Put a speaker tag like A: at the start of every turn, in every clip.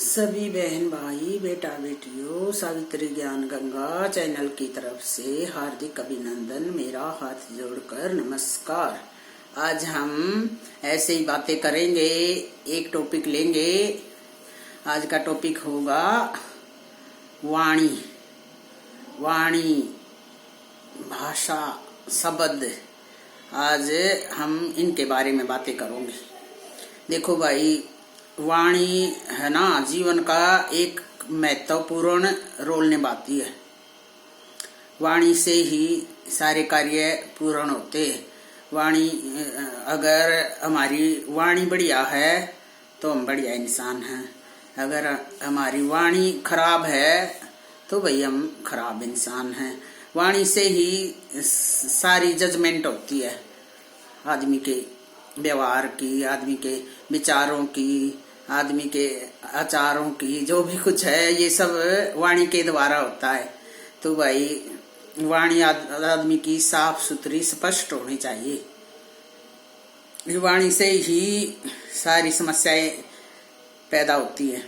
A: सभी बहन भाई बेटा बेटियों सावित्री ज्ञान गंगा चैनल की तरफ से हार्दिक अभिनंदन। मेरा हाथ जोड़कर नमस्कार। आज हम ऐसे ही बातें करेंगे, एक टॉपिक लेंगे। आज का टॉपिक होगा वाणी, वाणी, भाषा, शब्द। आज हम इनके बारे में बातें करेंगे। देखो भाई, वाणी है ना, जीवन का एक महत्वपूर्ण रोल निभाती है। वाणी से ही सारे कार्य पूर्ण होते हैं। वाणी, अगर हमारी वाणी बढ़िया है तो हम बढ़िया इंसान हैं। अगर हमारी वाणी खराब है तो भाई हम खराब इंसान हैं। वाणी से ही सारी जजमेंट होती है, आदमी के व्यवहार की, आदमी के विचारों की, आदमी के आचारों की, जो भी कुछ है ये सब वाणी के द्वारा होता है। तो भाई वाणी आदमी की साफ सुथरी स्पष्ट होनी चाहिए। वाणी से ही सारी समस्याएं पैदा होती है।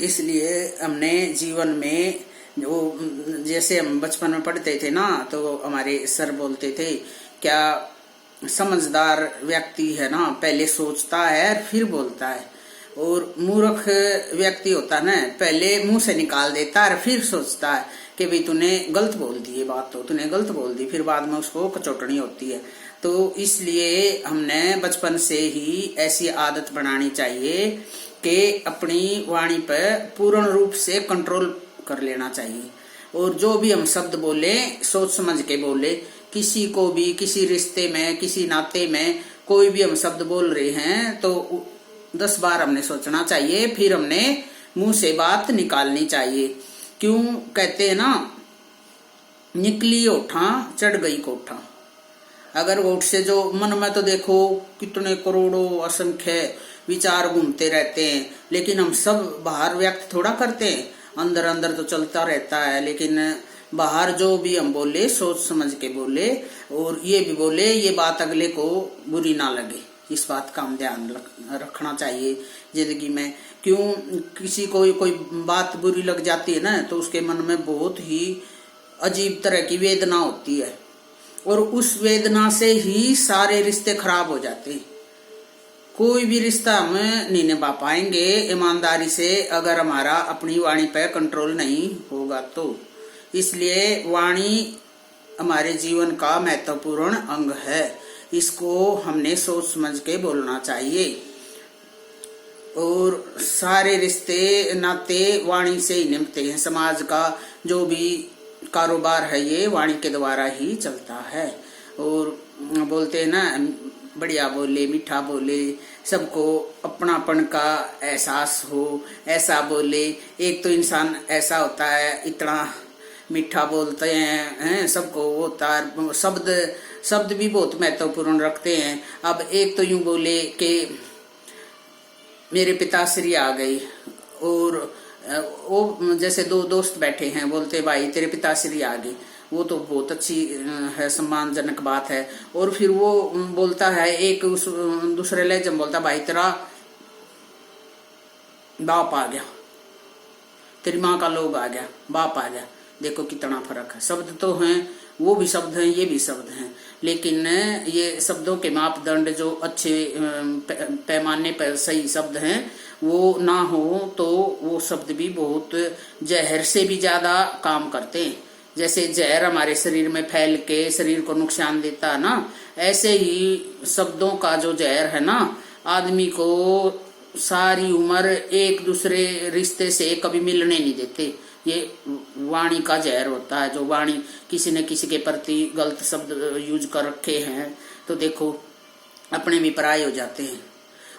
A: इसलिए हमने जीवन में जो, जैसे हम बचपन में पढ़ते थे ना, तो हमारे सर बोलते थे, क्या समझदार व्यक्ति है ना पहले सोचता है फिर बोलता है, और मूर्ख व्यक्ति होता है ना पहले मुंह से निकाल देता है फिर सोचता है कि भाई तूने गलत बोल दी ये बात, तो तूने गलत बोल दी, फिर बाद में उसको कचोटनी होती है। तो इसलिए हमने बचपन से ही ऐसी आदत बनानी चाहिए कि अपनी वाणी पर पूर्ण रूप से कंट्रोल कर लेना चाहिए। और जो भी हम शब्द बोले सोच समझ के बोले। किसी को भी, किसी रिश्ते में, किसी नाते में कोई भी हम शब्द बोल रहे हैं तो 10 बार हमने सोचना चाहिए, फिर हमने मुंह से बात निकालनी चाहिए। क्यों कहते हैं ना, निकली ओठा चढ़ गई कोठा। अगर ओठ से जो मन में तो देखो कितने करोड़ों असंख्य विचार घूमते रहते हैं, लेकिन हम सब बाहर व्यक्त थोड़ा करते हैं, अंदर अंदर तो चलता रहता है। लेकिन बाहर जो भी हम बोले सोच समझ के बोले, और ये भी बोले ये बात अगले को बुरी ना लगे। इस बात का हम ध्यान रखना चाहिए जिंदगी में। क्यों किसी को कोई बात बुरी लग जाती है ना, तो उसके मन में बहुत ही अजीब तरह की वेदना होती है, और उस वेदना से ही सारे रिश्ते खराब हो जाते हैं। कोई भी रिश्ता हम नहीं निभा पाएंगे ईमानदारी से अगर हमारा अपनी वाणी पर कंट्रोल नहीं होगा तो। इसलिए वाणी हमारे जीवन का महत्वपूर्ण अंग है। इसको हमने सोच समझ के बोलना चाहिए। और सारे रिश्ते नाते वाणी से ही निभते हैं। समाज का जो भी कारोबार है ये वाणी के द्वारा ही चलता है। और बोलते हैं ना, बढ़िया बोले, मीठा बोले, सबको अपनापन का एहसास हो, ऐसा बोले। एक तो इंसान ऐसा होता है इतना मीठा बोलते हैं, सबको होता है। शब्द भी बहुत महत्वपूर्ण रखते हैं। अब एक तो यूं बोले कि मेरे पिताश्री आ गई, और वो जैसे दो दोस्त बैठे हैं, बोलते भाई तेरे पिताश्री आ गई, वो तो बहुत अच्छी है, सम्मानजनक बात है। और फिर वो बोलता है, एक उस दूसरे लहजे में बोलता, भाई तेरा बाप आ गया, तेरी माँ का लोग आ गया, बाप आ गया। देखो कितना फर्क है। शब्द तो हैं, वो भी शब्द हैं, ये भी शब्द हैं, लेकिन ये शब्दों के मापदंड जो अच्छे पैमाने पर सही शब्द हैं वो ना हो तो वो शब्द भी बहुत जहर से भी ज्यादा काम करते हैं। जैसे जहर हमारे शरीर में फैल के शरीर को नुकसान देता है ना, ऐसे ही शब्दों का जो जहर है ना, आदमी को सारी उम्र एक दूसरे रिश्ते से कभी मिलने नहीं देते। ये वाणी का जहर होता है। जो वाणी किसी न किसी के प्रति गलत शब्द यूज कर रखे हैं तो देखो अपने भी पराये हो जाते हैं।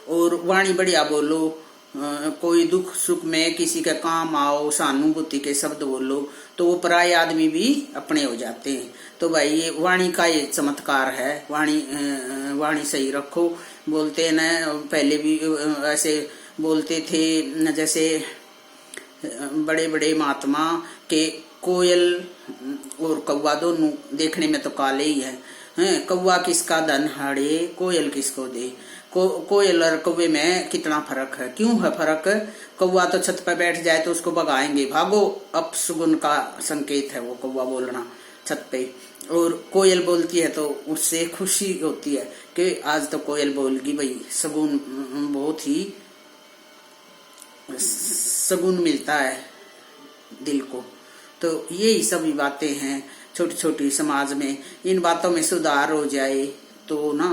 A: और वाणी बढ़िया बोलो, कोई दुख सुख में किसी का काम आओ, सहानुभूति के शब्द बोलो, तो वो पराये आदमी भी अपने हो जाते हैं। तो भाई ये वाणी का ये चमत्कार है। वाणी सही रखो। बोलते हैं ना, पहले भी ऐसे बोलते थे, जैसे बड़े बड़े महात्मा के कोयल और कौवा दोनों देखने में तो काले ही है। कौवा किसका धन हाड़े, कोयल किसको दे। कोयल और कौवे में कितना फर्क है। क्यों है फर्क? कौवा तो छत पर बैठ जाए तो उसको भगाएंगे, भागो, अपशगुन का संकेत है वो कौवा बोलना छत पे। और कोयल बोलती है तो उससे खुशी होती है कि आज तो कोयल बोलगी भाई, सगुन, बहुत ही सगुन मिलता है दिल को। तो यही सभी बातें हैं छोटी छोटी समाज में। इन बातों में सुधार हो जाए तो ना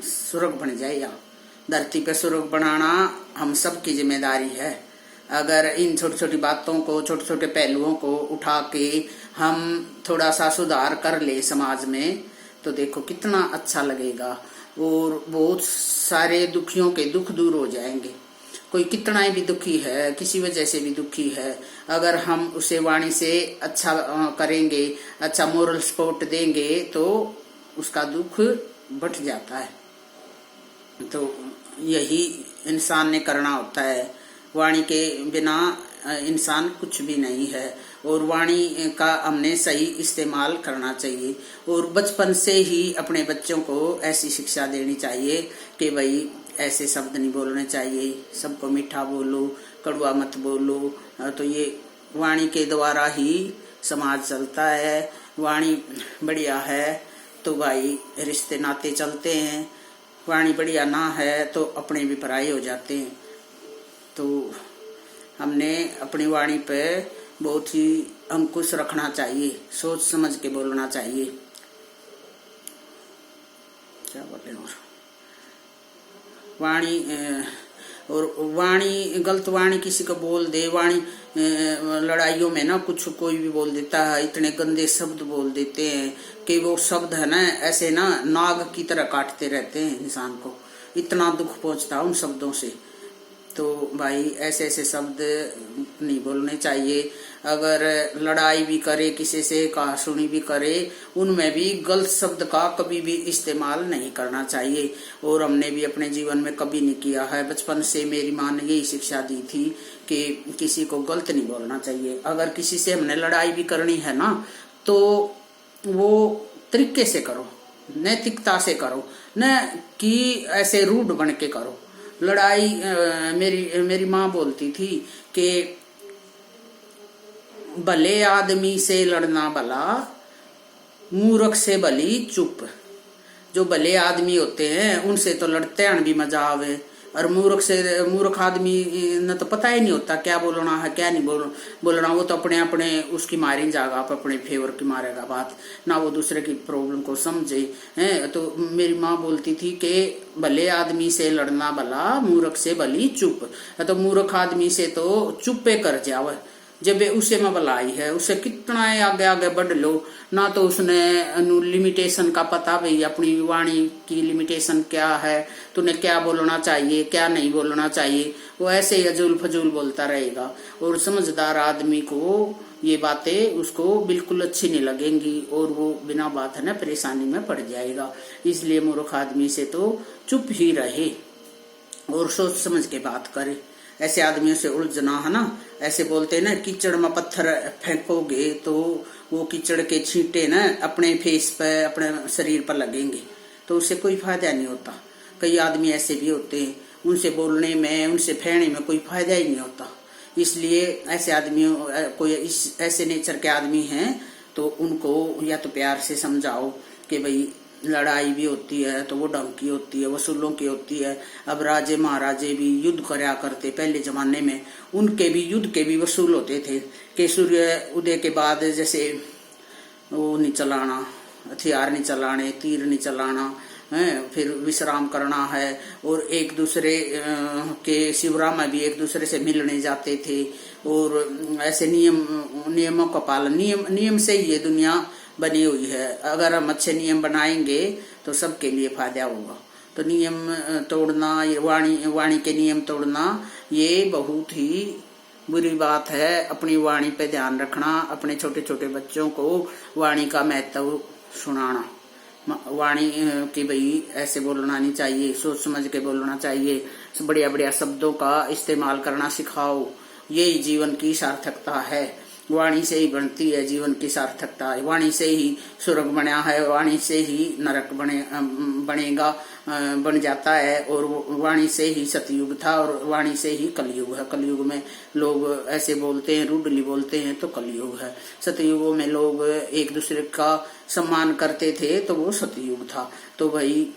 A: स्वर्ग बन जाएगा। धरती पे स्वर्ग बनाना हम सब की जिम्मेदारी है। अगर इन छोटी छोटी बातों को, छोटे छोटे पहलुओं को उठा के हम थोड़ा सा सुधार कर ले समाज में, तो देखो कितना अच्छा लगेगा और बहुत सारे दुखियों के दुख दूर हो जाएंगे। कोई कितना ही भी दुखी है, किसी वजह से भी दुखी है, अगर हम उसे वाणी से अच्छा करेंगे, अच्छा मोरल सपोर्ट देंगे तो उसका दुख बढ़ जाता है। तो यही इंसान ने करना होता है। वाणी के बिना इंसान कुछ भी नहीं है और वाणी का हमने सही इस्तेमाल करना चाहिए। और बचपन से ही अपने बच्चों को ऐसी शिक्षा देनी चाहिए कि भाई ऐसे शब्द नहीं बोलने चाहिए, सबको मीठा बोलो, कड़वा मत बोलो। तो ये वाणी के द्वारा ही समाज चलता है। वाणी बढ़िया है तो भाई रिश्ते नाते चलते हैं, वाणी बढ़िया ना है तो अपने भी पराये हो जाते हैं। तो हमने अपनी वाणी पे बहुत ही अंकुश रखना चाहिए, सोच समझ के बोलना चाहिए। क्या बोले और वाणी और वाणी, गलत वाणी किसी को बोल दे, वाणी लड़ाइयों में ना कुछ कोई भी बोल देता है, इतने गंदे शब्द बोल देते हैं कि वो शब्द है ना ऐसे ना नाग की तरह काटते रहते हैं इंसान को, इतना दुख पहुंचता है उन शब्दों से। तो भाई ऐसे ऐसे शब्द नहीं बोलने चाहिए। अगर लड़ाई भी करे किसी से, कहा सुनी भी करे, उनमें भी गलत शब्द का कभी भी इस्तेमाल नहीं करना चाहिए। और हमने भी अपने जीवन में कभी नहीं किया है। बचपन से मेरी माँ ने यही शिक्षा दी थी कि किसी को गलत नहीं बोलना चाहिए। अगर किसी से हमने लड़ाई भी करनी है ना तो वो तरीके से करो, नैतिकता से करो, न कि ऐसे रूड बन के करो। लड़ाई मेरी माँ बोलती थी कि भले आदमी से लड़ना भला, मूर्ख से भली चुप। जो भले आदमी होते हैं उनसे तो लड़ते हैं भी मजा आवे, और मूर्ख आदमी न तो पता ही नहीं होता क्या बोलना है क्या नहीं बोलना। वो तो अपने अपने उसकी मारी जाएगा, आप अपने फेवर की मारेगा बात, ना वो दूसरे की प्रॉब्लम को समझे है। तो मेरी माँ बोलती थी कि भले आदमी से लड़ना भला, मूर्ख से भली चुप। तो मूर्ख आदमी से तो चुपे कर जावे, जब उसे में भलाई है, उसे कितना आगे आगे बढ़ लो ना। तो उसने लिमिटेशन का पता, भाई अपनी वाणी की लिमिटेशन क्या है, तूने क्या बोलना चाहिए क्या नहीं बोलना चाहिए, वो ऐसे ही अजूल फजूल बोलता रहेगा। और समझदार आदमी को ये बातें उसको बिल्कुल अच्छी नहीं लगेंगी और वो बिना बात है ना परेशानी में पड़ जाएगा। इसलिए मूर्ख आदमी से तो चुप ही रहे और सोच समझ के बात करे। ऐसे आदमियों से उलझना है ना, ऐसे बोलते हैं ना कीचड़ में पत्थर फेंकोगे तो वो कीचड़ के छींटे ना अपने फेस पे, अपने शरीर पर लगेंगे, तो उससे कोई फायदा नहीं होता। कई आदमी ऐसे भी होते हैं, उनसे बोलने में, उनसे फेरने में कोई फायदा ही नहीं होता। इसलिए ऐसे आदमियों, कोई ऐसे नेचर के आदमी हैं तो उनको या तो प्यार से समझाओ कि भाई लड़ाई भी होती है तो वो ढंग की होती है, वसूलों की होती है। अब राजे महाराजे भी युद्ध करया करते पहले जमाने में, उनके भी युद्ध के भी वसूल होते थे कि सूर्य उदय के बाद जैसे वो नहीं चलाना, हथियार नहीं चलाने, तीर नहीं चलाना है, फिर विश्राम करना है। और एक दूसरे के शिवराम में भी एक दूसरे से मिलने जाते थे और ऐसे नियमों का पालन, नियम से ही ये दुनिया बनी हुई है। अगर हम अच्छे नियम बनाएंगे तो सबके लिए फायदा होगा। तो नियम तोड़ना, ये वाणी के नियम तोड़ना ये बहुत ही बुरी बात है। अपनी वाणी पे ध्यान रखना, अपने छोटे छोटे बच्चों को वाणी का महत्व सुनाना, वाणी की भाई ऐसे बोलना नहीं चाहिए, सोच समझ के बोलना चाहिए, बढ़िया बढ़िया शब्दों का इस्तेमाल करना सिखाओ। यही जीवन की सार्थकता है। वाणी से ही बनती है जीवन की सार्थकता। वाणी से ही स्वर्ग बना है, वाणी से ही नरक बनेगा, बन जाता है। और वाणी से ही सतयुग था और वाणी से ही कलयुग है। कलयुग में लोग ऐसे बोलते हैं, रूडली बोलते हैं, तो कलयुग है। सतयुगों में लोग एक दूसरे का सम्मान करते थे, तो वो सतयुग था। तो भाई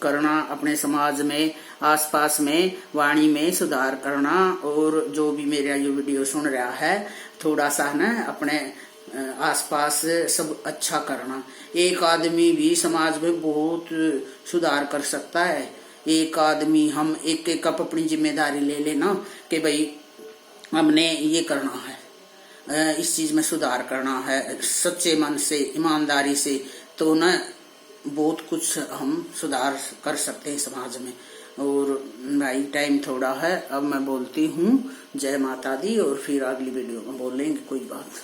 A: करना अपने समाज में, आसपास में, वाणी में सुधार करना। और जो भी मेरा ये वीडियो सुन रहा है, थोड़ा सा ना अपने आसपास सब अच्छा करना। एक आदमी भी समाज में बहुत सुधार कर सकता है। एक आदमी, हम एक एक कप अपनी जिम्मेदारी ले लेना कि भाई हमने ये करना है, इस चीज में सुधार करना है सच्चे मन से, ईमानदारी से, तो न बहुत कुछ हम सुधार कर सकते हैं समाज में। और भाई टाइम थोड़ा है, अब मैं बोलती हूँ जय माता दी, और फिर अगली वीडियो में बोलेंगे कोई बात।